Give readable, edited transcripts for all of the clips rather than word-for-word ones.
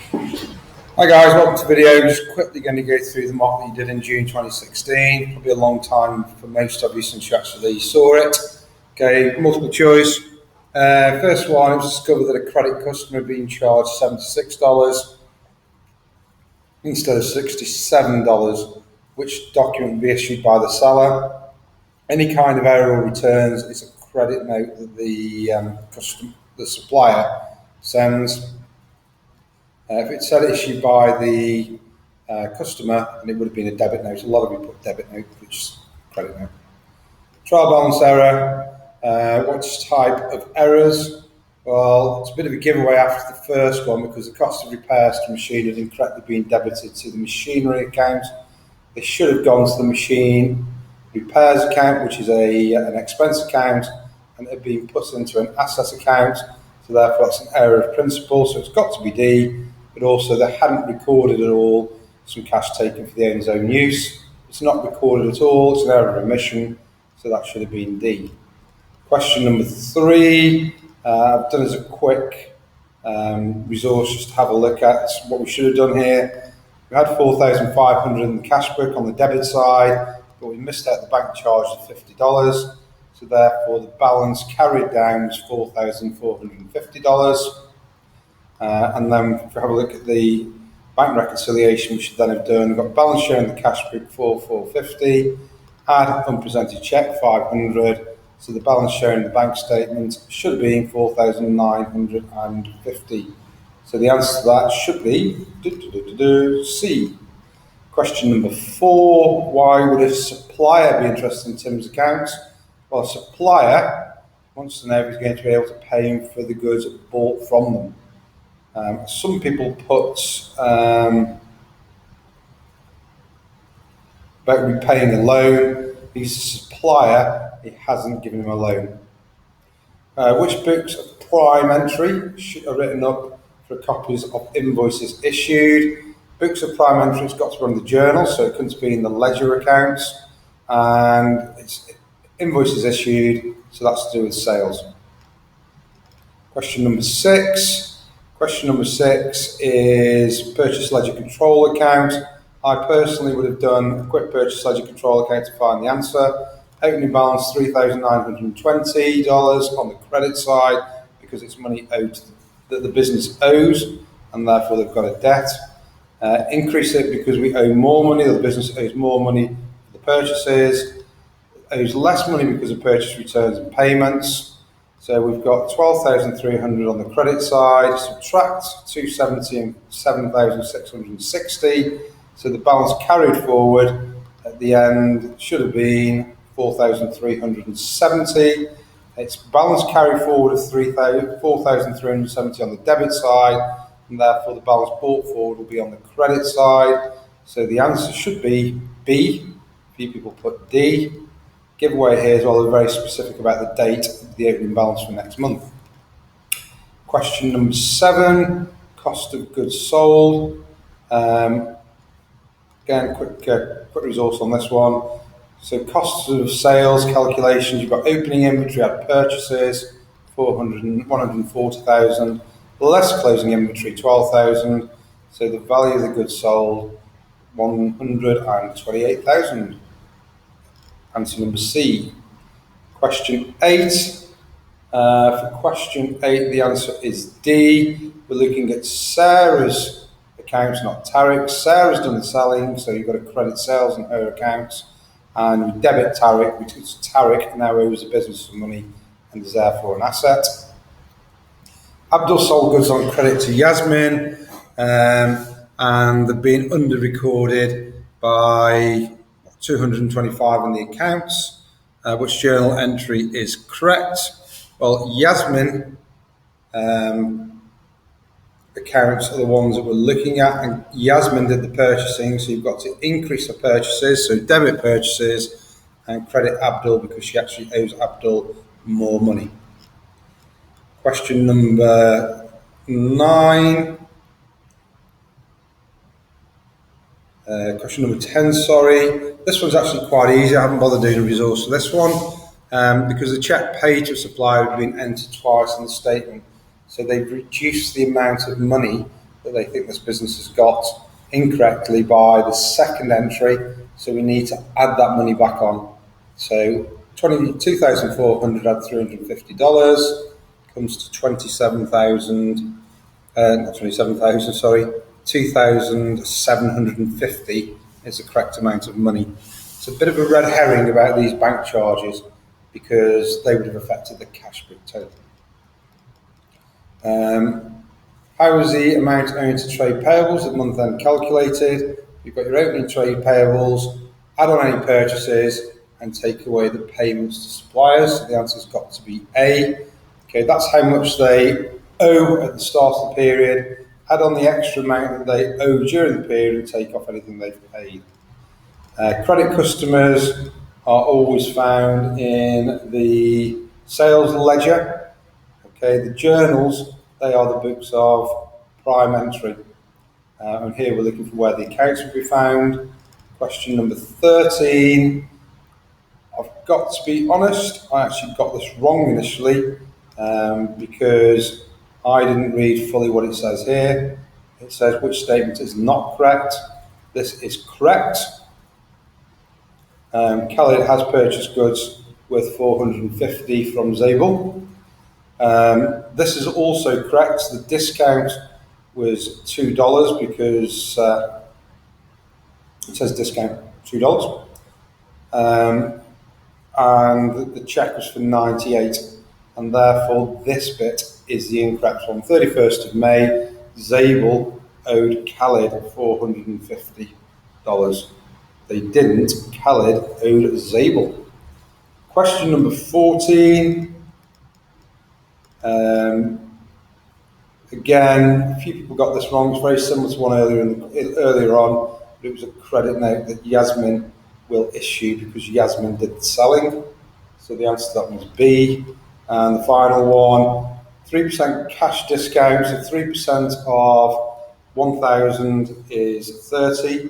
Hi guys, welcome to the video. Just quickly going to go through the mock that you did in June 2016. Probably a long time for most of you since you actually saw it. Okay, multiple choice. First one, it was discovered that a credit customer had been charged $76 instead of $67. Which document will be issued by the seller? Any kind of error or returns is a credit note that the supplier sends. If it said issued by the customer, then it would have been a debit note. A lot of you put debit note, which is credit note. Trial balance error. What type of errors? Well, it's a bit of a giveaway after the first one because the cost of repairs to the machine had incorrectly been debited to the machinery account. They should have gone to the machine repairs account, which is an expense account, and it had been put into an asset account. So therefore, that's an error of principle. So it's got to be D. But also they hadn't recorded at all some cash taken for the owner's own use. It's not recorded at all, it's an error of omission, so that should have been D. Question number 3, I've done as a quick resource just to have a look at what we should have done here. We had $4,500 in the cash book on the debit side, but we missed out the bank charge of $50, so therefore the balance carried down was $4,450. And then if we have a look at the bank reconciliation, we should then have done, we've got balance showing the cash book $4,450, add unpresented check $500, so the balance showing the bank statement should have been $4,950. So the answer to that should be C. Question number 4, why would a supplier be interested in Tim's accounts? Well, a supplier wants to know if he's going to be able to pay him for the goods bought from them. Some people put about repaying a loan. He's a supplier, he hasn't given him a loan. Which books of prime entry are written up for copies of invoices issued? Books of prime entry has got to run the journal, so it couldn't be in the ledger accounts. And it's invoices issued, so that's to do with sales. Question number 6. Question number 6 is purchase ledger control account. I personally would have done a quick purchase ledger control account to find the answer. Opening balance $3,920 on the credit side because it's money owed that the business owes and therefore they've got a debt. Increase it because we owe more money, the business owes more money for the purchases. It owes less money because of purchase returns and payments. So we've got 12,300 on the credit side, subtract 270 and 7,660. So the balance carried forward at the end should have been 4,370. It's balance carried forward of 4,370 on the debit side, and therefore the balance brought forward will be on the credit side. So the answer should be B. A few people put D. Giveaway here as well, they're very specific about the date of the opening balance for next month. Question number 7, cost of goods sold. Again, quick resource on this one. So costs of sales calculations, you've got opening inventory, add purchases, 140,000, less closing inventory, 12,000. So the value of the goods sold, 128,000. Answer number C. Question 8. For question 8, the answer is D. We're looking at Sarah's accounts, not Tarek's. Sarah's done the selling, so you've got to credit sales in her accounts. And we debit Tarek because Tarek now owes the business some money and is therefore an asset. Abdul sold goods on credit to Yasmin, and they've been under-recorded by 225 in the accounts. Which journal entry is correct? Well, Yasmin accounts are the ones that we're looking at, and Yasmin did the purchasing, so you've got to increase the purchases, so debit purchases, and credit Abdul because she actually owes Abdul more money. Question number 9. Question number 10, sorry. This one's actually quite easy. I haven't bothered doing a resource for this one because the check paid to a supplier had been entered twice in the statement. So they've reduced the amount of money that they think this business has got incorrectly by the second entry, so we need to add that money back on. So $22,400 add $350 comes to 27,000. Not 27,000, sorry, 2,750 is the correct amount of money. It's a bit of a red herring about these bank charges because they would have affected the cash book total. How was the amount owing to trade payables at month end calculated? You've got your opening trade payables, add on any purchases, and take away the payments to suppliers. So the answer's got to be A. Okay, that's how much they owe at the start of the period, add on the extra amount that they owe during the period and take off anything they've paid. Credit customers are always found in the sales ledger. Okay, the journals, they are the books of prime entry. And here we're looking for where the accounts will be found. Question number 13. I've got to be honest, I actually got this wrong initially because I didn't read fully what it says here. It says which statement is not correct. This is correct. Khalid has purchased goods worth $450 from Zabel. This is also correct. The discount was $2 because it says discount $2. And the check was for 98, and therefore this bit is the incorrect one. 31st of May, Zabel owed Khalid $450. They didn't. Khalid owed Zabel. Question number 14. Again, a few people got this wrong. It's very similar to one earlier on, but it was a credit note that Yasmin will issue because Yasmin did the selling. So the answer to that was B. And the final one, 3% cash discount. So 3% of 1,000 is 30.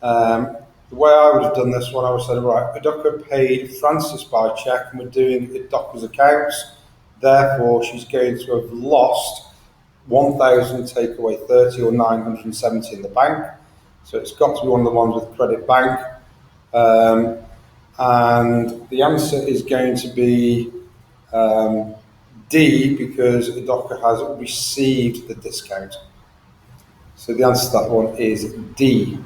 The way I would have done this one, I would have said, right, Udoka paid Francis by cheque and we're doing Udoka's accounts. Therefore, she's going to have lost 1,000 take away 30 or 970 in the bank. So it's got to be one of the ones with credit bank. And the answer is going to be D because Udoka has received the discount. So the answer to that one is D.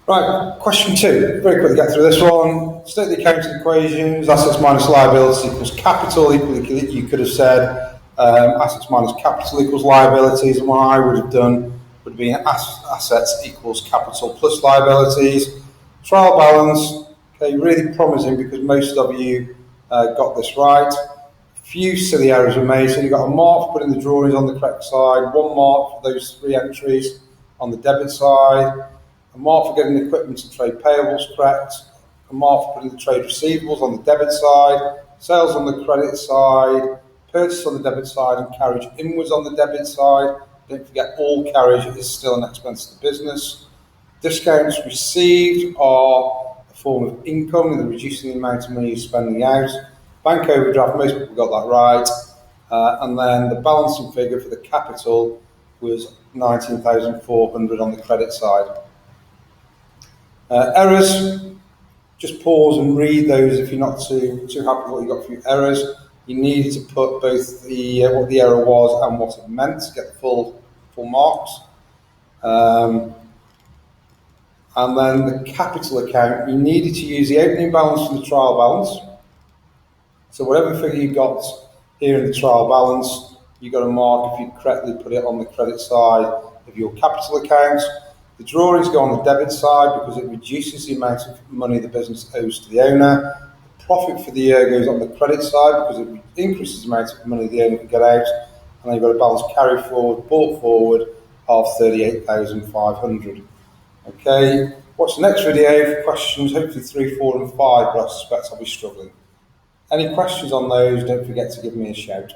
Right, question 2. Very quickly get through this one. State the accounting equations. Assets minus liabilities equals capital. Equally, you could have said assets minus capital equals liabilities, and what I would have done would be assets equals capital plus liabilities. Trial balance, okay, really promising because most of you got this right. A few silly errors were made, so you got a mark for putting the drawings on the correct side, 1 mark for those 3 entries on the debit side, a mark for getting the equipment and trade payables correct, a mark for putting the trade receivables on the debit side, sales on the credit side, purchase on the debit side, and carriage inwards on the debit side. Don't forget, all carriage is still an expense to the business. Discounts received are a form of income, and they're reducing the amount of money you're spending out. Bank overdraft, most people got that right. And then the balancing figure for the capital was 19,400 on the credit side. Errors, just pause and read those if you're not too happy with what you got for your errors. You needed to put both the what the error was and what it meant to get the full marks. And then the capital account, you needed to use the opening balance from the trial balance. So whatever figure you got here in the trial balance, you got a mark if you correctly put it on the credit side of your capital account. The drawings go on the debit side because it reduces the amount of money the business owes to the owner. The profit for the year goes on the credit side because it increases the amount of money the owner can get out. And then you've got a balance carry forward, bought forward of 38,500. Okay, watch the next video for questions, hopefully 3, 4 and 5, but I suspect I'll be struggling. Any questions on those, don't forget to give me a shout.